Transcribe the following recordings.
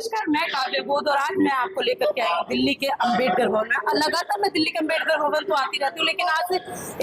नमस्कार, मैं काव्य बोध और आज मैं आपको लेकर के आई हूँ दिल्ली के अंबेडकर भवन में। लगातार मैं दिल्ली के अंबेडकर भवन तो आती रहती हूँ, लेकिन आज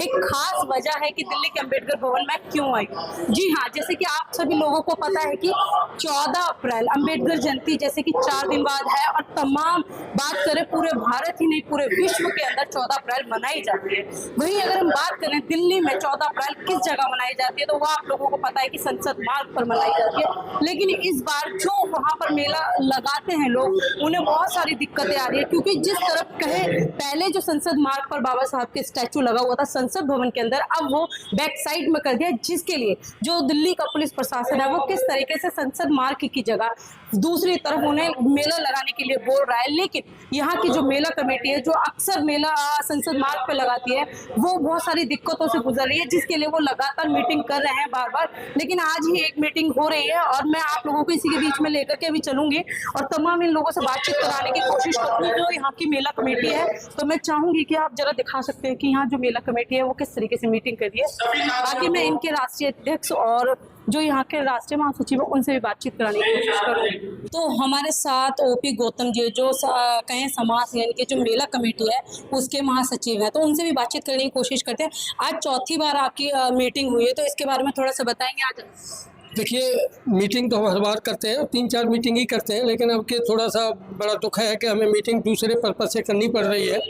एक खास वजह है कि दिल्ली के अंबेडकर भवन में क्यों आई। जी हाँ, जैसे कि आप सभी लोगों को पता है कि 14 अप्रैल अंबेडकर जयंती जैसे कि 4 दिन बाद है और तमाम बात करें पूरे भारत ही नहीं पूरे विश्व के अंदर 14 अप्रैल मनाई जाती है। वहीं अगर हम बात करें दिल्ली में 14 अप्रैल किस जगह मनाई जाती है तो वह आप लोगों को पता है कि संसद मार्ग पर मनाई जाती है। लेकिन इस बार जो वहां पर मेला लगाते हैं लोग, उन्हें बहुत सारी दिक्कतें आ रही है, क्योंकि जिस तरफ कहे पहले जो संसद मार्ग पर बाबा साहब के स्टैचू लगा हुआ था संसद भवन के अंदर, अब वो बैक साइड में कर दिया, जिसके लिए जो दिल्ली का पुलिस प्रशासन है वो किस तरीके से संसद मार्ग की जगह दूसरी तरफ उन्हें मेला लगाने के लिए बोल रहा है। लेकिन यहाँ की जो मेला कमेटी है जो अक्सर मेला संसद मार्ग पर लगाती है वो बहुत सारी दिक्कतों से गुजर रही है, जिसके लिए वो लगातार मीटिंग कर रहे हैं बार बार। लेकिन आज ही एक मीटिंग हो रही है और मैं आप लोगों को इसी के बीच में लेकर के अभी चलूंगी और तमाम इन लोगों से बातचीत कराने की कोशिश करूंगी जो यहाँ की मेला कमेटी है। तो मैं चाहूंगी कि आप जरा दिखा सकते हैं कि यहाँ जो मेला कमेटी है वो किस तरीके से मीटिंग कर रही है। बाकी मैं इनके राष्ट्रीय अध्यक्ष और जो यहाँ के राष्ट्रीय महासचिव है उनसे भी बातचीत कराने की कोशिश करूँगी। तो हमारे साथ ओपी गौतम जी जो कहें समाज यानी कि जो मेला कमेटी है उसके महासचिव हैं, तो उनसे भी बातचीत करने की कोशिश करते हैं। आज चौथी बार आपकी मीटिंग हुई है, तो इसके बारे में थोड़ा सा बताएंगे आज। देखिए, मीटिंग तो हम हर बार करते हैं, 3-4 मीटिंग ही करते हैं, लेकिन अब के थोड़ा सा बड़ा दुख है कि हमें मीटिंग दूसरे पर्पज से करनी पड़ रही है।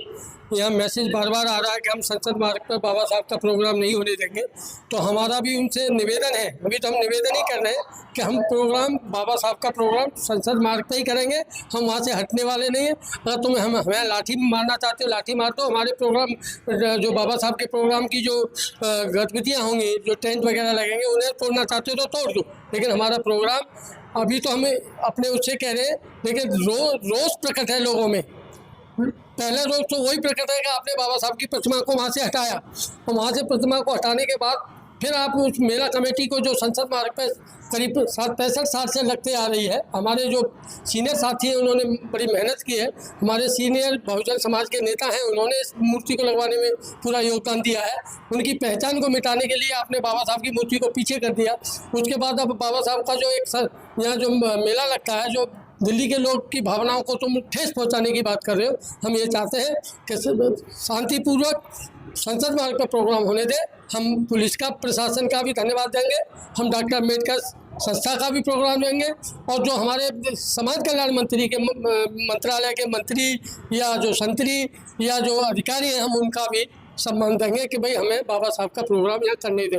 यहाँ मैसेज बार बार आ रहा है कि हम संसद मार्ग पर बाबा साहब का प्रोग्राम नहीं होने देंगे। तो हमारा भी उनसे निवेदन है, अभी तो हम निवेदन ही कर रहे हैं कि हम प्रोग्राम बाबा साहब का प्रोग्राम संसद मार्ग पर ही करेंगे, हम वहाँ से हटने वाले नहीं हैं। अगर तुम हमें लाठी मारना चाहते हो लाठी मार दो, हमारे प्रोग्राम जो बाबा साहब के प्रोग्राम की जो गतिविधियाँ होंगी, जो टेंट वगैरह लगेंगे, उन्हें तोड़ना चाहते हो तो तोड़ दो, लेकिन हमारा प्रोग्राम अभी तो हमें अपने उससे कह रहे हैं। लेकिन रोष प्रकट है लोगों में। पहले रोज तो वही प्रकट है कि आपने बाबा साहब की प्रतिमा को वहाँ से हटाया और वहाँ से प्रतिमा को हटाने के बाद फिर आप उस मेला कमेटी को जो संसद मार्ग पर करीब 65 साल से लगते आ रही है, हमारे जो सीनियर साथी हैं उन्होंने बड़ी मेहनत की है। हमारे सीनियर बहुजन समाज के नेता हैं, उन्होंने इस मूर्ति को लगवाने में पूरा योगदान दिया है। उनकी पहचान को मिटाने के लिए आपने बाबा साहब की मूर्ति को पीछे कर दिया। उसके बाद अब बाबा साहब का जो एक यहाँ जो मेला लगता है, जो दिल्ली के लोग की भावनाओं को तुम ठेस पहुंचाने की बात कर रहे हो। हम ये चाहते हैं कि शांतिपूर्वक संसद मार्ग पर प्रोग्राम होने दें। हम पुलिस का प्रशासन का भी धन्यवाद देंगे, हम डॉक्टर अम्बेडकर संस्था का भी प्रोग्राम देंगे और जो हमारे समाज कल्याण मंत्री के मंत्रालय के मंत्री या जो संतरी या जो अधिकारी हैं, हम उनका भी सम्मान देंगे कि भाई हमें बाबा साहब का प्रोग्राम यहाँ करने दें।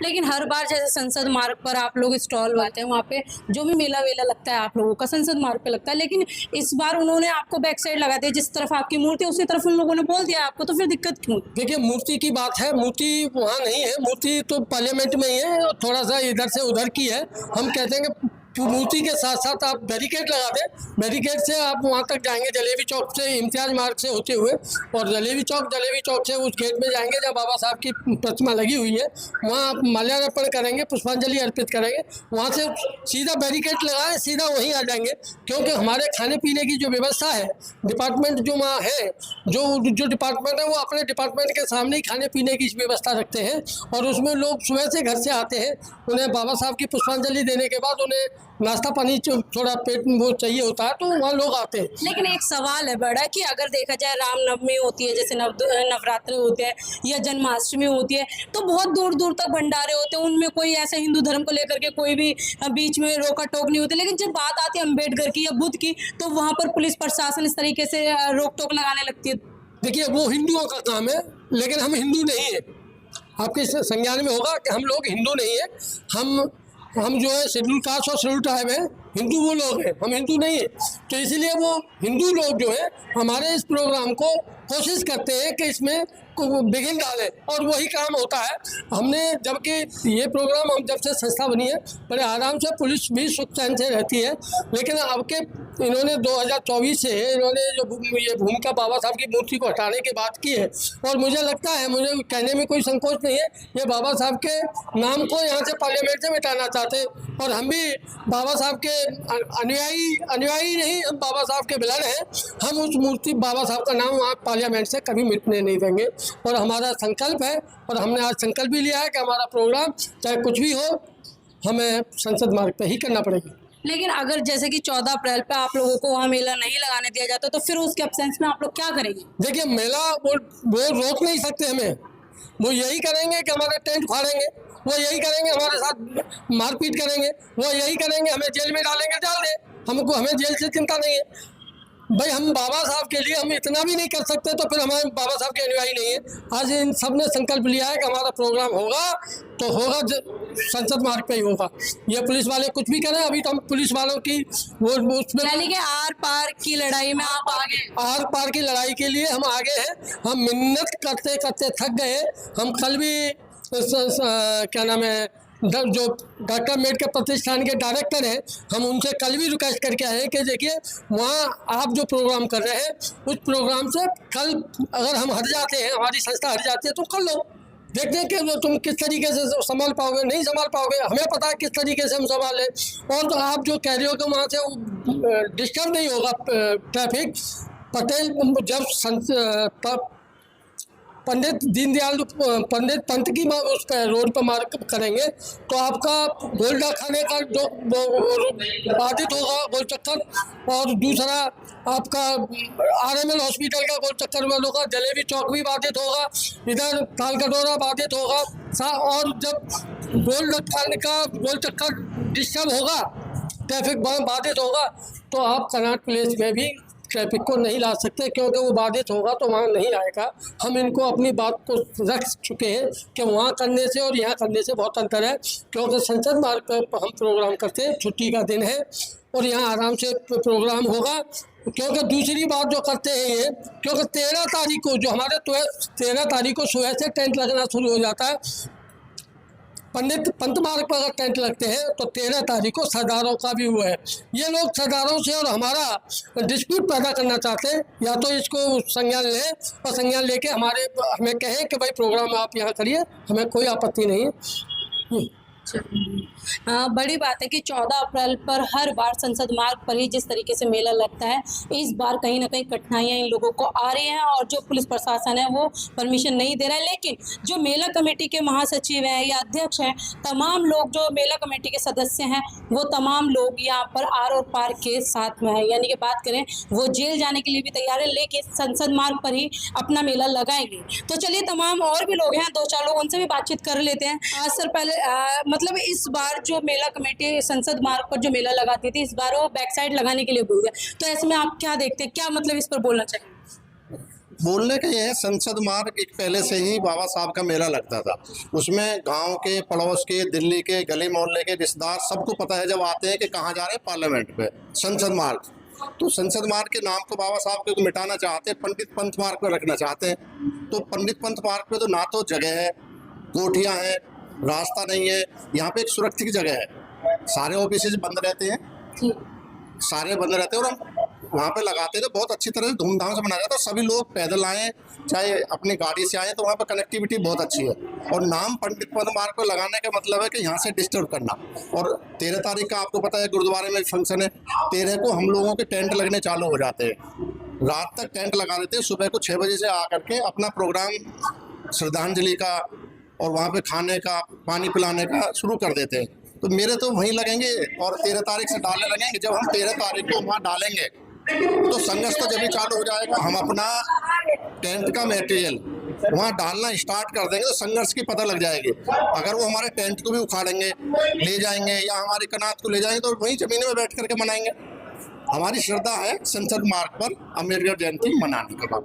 लेकिन हर बार जैसे संसद मार्ग पर आप लोग स्टॉल लगाते हैं, वहाँ पे जो भी मेला वेला लगता है आप लोगों का संसद मार्ग पे लगता है, लेकिन इस बार उन्होंने आपको बैक साइड लगा दिया, जिस तरफ आपकी मूर्ति उसी तरफ उन लोगों ने बोल दिया आपको, तो फिर दिक्कत क्यों? देखिए, मूर्ति की बात है, मूर्ति वहाँ नहीं है, मूर्ति तो पार्लियामेंट में ही है, थोड़ा सा इधर से उधर की है। हम कहते हैं कि मूर्ति के साथ साथ आप बैरिकेड लगा दें, बैरिकेड से आप वहाँ तक जाएंगे जलेबी चौक से इम्तियाज मार्ग से होते हुए और जलेबी चौक से उस गेट में जाएंगे जहाँ बाबा साहब की प्रतिमा लगी हुई है, वहाँ आप माल्यार्पण करेंगे, पुष्पांजलि अर्पित करेंगे। वहाँ से सीधा बैरिकेड लगाएं, सीधा वहीं आ जाएंगे, क्योंकि हमारे खाने पीने की जो व्यवस्था है, डिपार्टमेंट जो वहाँ है, जो डिपार्टमेंट है वो अपने डिपार्टमेंट के सामने ही खाने पीने की व्यवस्था रखते हैं और उसमें लोग सुबह से घर से आते हैं। उन्हें बाबा साहब की पुष्पांजलि देने के बाद उन्हें नाश्ता पानी थोड़ा पेट में वो चाहिए होता है, तो वहाँ लोग आते हैं। लेकिन एक सवाल है बड़ा कि अगर देखा जाए रामनवमी होती है, जैसे नवरात्र होते हैं या जन्माष्टमी होती है, तो बहुत दूर दूर तक भंडारे होते हैं, उनमें कोई ऐसे हिंदू धर्म को लेकर के कोई भी बीच में रोका टोक नहीं होती। लेकिन जब बात आती है अम्बेडकर की या बुद्ध की, तो वहाँ पर पुलिस प्रशासन इस तरीके से रोक टोक लगाने लगती है। देखिए, वो हिंदुओं का काम है, लेकिन हम हिंदू नहीं है। आपके संज्ञान में होगा कि हम लोग हिंदू नहीं है। हम जो है शेड्यूल कास्ट और शेड्यूल ट्राइब है, हिंदू वो लोग हैं, हम हिंदू नहीं है। तो इसलिए वो हिंदू लोग जो है हमारे इस प्रोग्राम को कोशिश करते हैं कि इसमें बिगिन डालें और वही काम होता है। हमने जबकि ये प्रोग्राम हम जब से संस्था बनी है बड़े आराम से पुलिस भी सुख चैन से रहती है, लेकिन अब के इन्होंने 2024 से इन्होंने जो ये भूमिका बाबा साहब की मूर्ति को हटाने की बात की है और मुझे लगता है, मुझे कहने में कोई संकोच नहीं है, ये बाबा साहब के नाम को यहाँ से पार्लियामेंट से मिटाना चाहते हैं और हम भी बाबा साहब के अनुयायी नहीं, हम बाबा साहब के विलन हैं। हम उस मूर्ति बाबा साहब का नाम वहाँ पार्लियामेंट से कभी मिटने नहीं देंगे और हमारा संकल्प है और हमने आज संकल्प भी लिया है कि हमारा प्रोग्राम चाहे कुछ भी हो हमें संसद मार्ग पर ही करना पड़ेगा। लेकिन अगर जैसे कि 14 अप्रैल पे आप लोगों को वहाँ मेला नहीं लगाने दिया जाता तो फिर उसके एब्सेंस में आप लोग क्या करेंगे? देखिए मेला वो रोक नहीं सकते हमें, वो यही करेंगे कि हमारे टेंट फाड़ेंगे, वो यही करेंगे हमारे साथ मारपीट करेंगे, वो यही करेंगे हमें जेल में डालेंगे, डाल दे, हमको हमें जेल से चिंता नहीं है भाई। हम बाबा साहब के लिए हम इतना भी नहीं कर सकते तो फिर हमारे बाबा साहब के अनुयायी नहीं है। आज इन सब ने संकल्प लिया है कि हमारा प्रोग्राम होगा तो होगा संसद मार्ग पे ही होगा। ये पुलिस वाले कुछ भी करें, अभी तो हम पुलिस वालों की वो उसमें यानी कि आर पार की लड़ाई में आप आगे, आर पार की लड़ाई के लिए हम आगे हैं। हम मिन्नत करते करते थक गए। हम कल भी क्या नाम है जो डॉक्टर अम्बेडकर प्रतिष्ठान के डायरेक्टर हैं, हम उनसे कल भी रिक्वेस्ट करके आए कि देखिए वहाँ आप जो प्रोग्राम कर रहे हैं उस प्रोग्राम से कल अगर हम हट जाते हैं, हमारी संस्था हट जाती है तो कर लो, देखते हैं कि तुम किस तरीके से संभाल पाओगे, नहीं संभाल पाओगे, हमें पता है किस तरीके से हम संभालें। और तो आप जो कह रहे हो कि वहाँ से डिस्टर्ब नहीं होगा ट्रैफिक। पटेल जब पंडित दीनदयाल पंडित पंत की उस पर रोड पर मार्क करेंगे तो आपका गोल्डा खाने का जो बाधित होगा गोल चक्कर, और दूसरा आपका RML हॉस्पिटल का गोल चक्कर वालों का जलेबी चौक भी बाधित होगा, इधर तालकटोरा बाधित होगा। और जब गोल चक्कर डिस्टर्ब होगा, ट्रैफिक बाधित होगा, तो आप कनॉट प्लेस में भी ट्रैफिक को नहीं ला सकते क्योंकि वो बाधित होगा तो वहाँ नहीं आएगा। हम इनको अपनी बात को रख चुके हैं कि वहाँ करने से और यहाँ करने से बहुत अंतर है, क्योंकि संसद मार्ग पर हम प्रोग्राम करते हैं, छुट्टी का दिन है और यहाँ आराम से प्रोग्राम होगा। क्योंकि दूसरी बात जो करते हैं ये, क्योंकि 13 तारीख को जो हमारे 13 तारीख को सुबह से टेंट लगना शुरू हो जाता है। पंडित पंत मार्ग पर अगर टेंट लगते हैं तो 13 तारीख को सरदारों का भी हुआ है। ये लोग सरदारों से और हमारा डिस्प्यूट पैदा करना चाहते हैं, या तो इसको संज्ञान लें और संज्ञान लेके हमें कहें कि भाई प्रोग्राम आप यहाँ करिए, हमें कोई आपत्ति नहीं है। बड़ी बात है कि 14 अप्रैल पर हर बार संसद मार्ग पर ही जिस तरीके से मेला लगता है, इस बार कहीं ना कहीं कठिनाइयां इन लोगों को आ रही हैं और जो पुलिस प्रशासन है वो परमिशन नहीं दे रहा है। लेकिन जो मेला कमेटी के महासचिव हैं या अध्यक्ष हैं, तमाम लोग जो मेला कमेटी के सदस्य हैं, वो तमाम लोग यहाँ पर आर और पार के साथ में है। यानी कि बात करें वो जेल जाने के लिए भी तैयार है, लेकिन संसद मार्ग पर ही अपना मेला लगाएंगे। तो चलिए तमाम और भी लोग हैं, 2-4 लोग, उनसे भी बातचीत कर लेते हैं। सर पहले मतलब इस बार जो मेला कमेटी संसद मार्ग पर जो मेला लगाती थी, इस बार वो बैक साइड लगाने के लिए बोल गया, तो ऐसे में आप क्या देखते हैं, क्या मतलब इस पर बोलना चाहिए? बोलने का ये है, संसद मार्ग एक पहले से ही बाबा साहब का मेला लगता था। उसमें गांव के, पड़ोस के, दिल्ली के, गली मोहल्ले के रिश्तेदार सबको पता है जब आते हैं कि कहाँ जा रहे हैं, पार्लियामेंट पे संसद मार्ग। तो संसद मार्ग के नाम को बाबा साहब को मिटाना चाहते हैं, पंडित पंत मार्ग पर रखना चाहते हैं। तो पंडित पंत मार्ग पे तो ना तो जगह है, कोठियाँ हैं, रास्ता नहीं है, यहाँ पे एक सुरक्षित जगह है, सारे ऑफिस बंद रहते हैं, सारे बंद रहते हैं, और हम वहाँ पे लगाते हैं तो बहुत अच्छी तरह से धूमधाम से मनाया जाता है। सभी लोग पैदल आएँ चाहे अपनी गाड़ी से आएँ, तो वहाँ पर कनेक्टिविटी बहुत अच्छी है। और नाम पंडित पंत मार्ग पर लगाने का मतलब है कि यहाँ से डिस्टर्ब करना। और 13 तारीख का आपको पता है गुरुद्वारे में फंक्शन है, 13 को हम लोगों के टेंट लगने चालू हो जाते हैं, रात तक टेंट लगा देते हैं, सुबह को 6 बजे से आकर के अपना प्रोग्राम श्रद्धांजलि का और वहाँ पे खाने का, पानी पिलाने का शुरू कर देते हैं। तो मेरे तो वहीं लगेंगे और 13 तारीख से डालने लगेंगे। जब हम 13 तारीख को वहाँ डालेंगे तो संघर्ष तो जब भी चालू हो जाएगा। हम अपना टेंट का मटेरियल वहाँ डालना स्टार्ट कर देंगे तो संघर्ष की पता लग जाएगी। अगर वो हमारे टेंट को भी उखाड़ेंगे, ले जाएंगे, या हमारे कनात को ले जाएंगे, तो वहीं जमीन में बैठ करके मनाएंगे। हमारी श्रद्धा है संसद मार्ग पर अम्बेडकर जयंती मनाने का।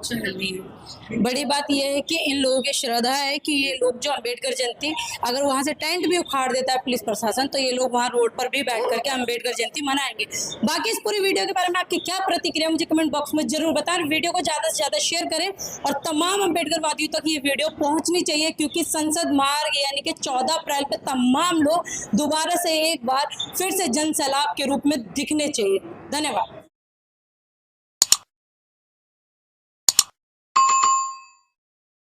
बड़ी बात यह है कि इन लोगों की श्रद्धा है कि ये लोग जो अम्बेडकर जयंती, अगर वहाँ से टेंट भी उखाड़ देता है पुलिस प्रशासन, तो ये लोग वहाँ रोड पर भी बैठ करके अम्बेडकर जयंती मनाएंगे। बाकी इस पूरी वीडियो के बारे में आपकी क्या प्रतिक्रिया, मुझे कमेंट बॉक्स में जरूर बताएं। वीडियो को ज़्यादा से ज़्यादा शेयर करें और तमाम अम्बेडकरवादियों तक ये वीडियो पहुँचनी चाहिए, क्योंकि संसद मार्ग यानी कि 14 अप्रैल पर तमाम लोग दोबारा से एक बार फिर से जन सैलाब के रूप में दिखने चाहिए। धन्यवाद।